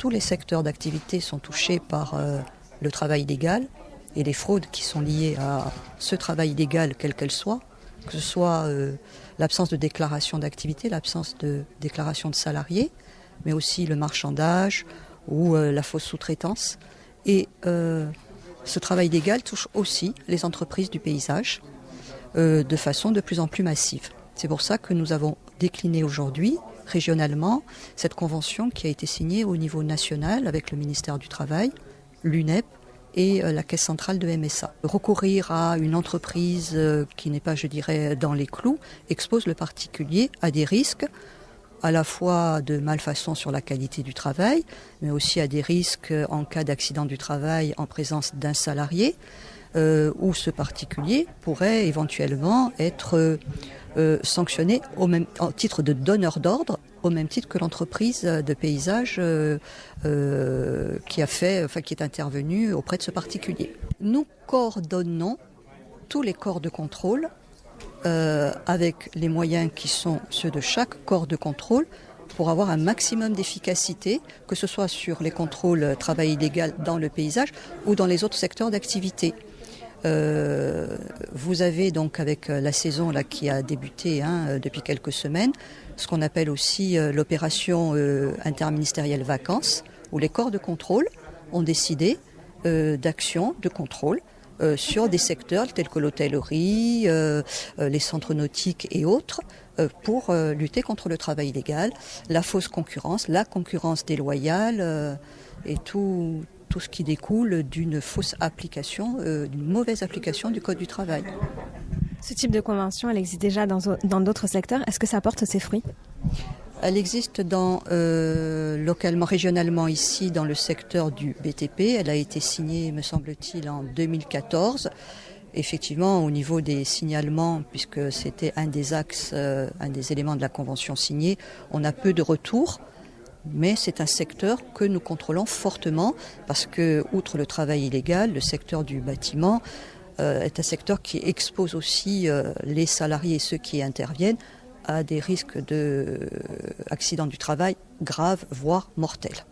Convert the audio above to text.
tous les secteurs d'activité sont touchés par le travail illégal et les fraudes qui sont liées à ce travail illégal, quelle qu'elle soit, que ce soit l'absence de déclaration d'activité, l'absence de déclaration de salariés, mais aussi le marchandage ou la fausse sous-traitance. Et ce travail illégal touche aussi les entreprises du paysage de façon de plus en plus massive. C'est pour ça que nous avons décliné aujourd'hui, régionalement, cette convention qui a été signée au niveau national avec le ministère du Travail, l'UNEP et la Caisse centrale de MSA. Recourir à une entreprise qui n'est pas, je dirais, dans les clous, expose le particulier à des risques à la fois de malfaçon sur la qualité du travail, mais aussi à des risques en cas d'accident du travail en présence d'un salarié, où ce particulier pourrait éventuellement être sanctionné en titre de donneur d'ordre, au même titre que l'entreprise de paysage qui est intervenue auprès de ce particulier. Nous coordonnons tous les corps de contrôle avec les moyens qui sont ceux de chaque corps de contrôle pour avoir un maximum d'efficacité, que ce soit sur les contrôles travail illégal dans le paysage ou dans les autres secteurs d'activité. Vous avez donc avec la saison là, qui a débuté depuis quelques semaines, ce qu'on appelle aussi l'opération interministérielle vacances, où les corps de contrôle ont décidé d'actions de contrôle sur des secteurs tels que l'hôtellerie, les centres nautiques et autres, pour lutter contre le travail illégal, la fausse concurrence, la concurrence déloyale et tout ce qui découle d'une fausse application, d'une mauvaise application du Code du travail. Ce type de convention, elle existe déjà dans d'autres secteurs. Est-ce que ça porte ses fruits ? Elle existe localement, régionalement ici, dans le secteur du BTP. Elle a été signée, me semble-t-il, en 2014. Effectivement, au niveau des signalements, puisque c'était un des axes, un des éléments de la convention signée, on a peu de retours. Mais c'est un secteur que nous contrôlons fortement parce que, outre le travail illégal, le secteur du bâtiment est un secteur qui expose aussi les salariés et ceux qui interviennent à des risques d'accidents du travail graves, voire mortels.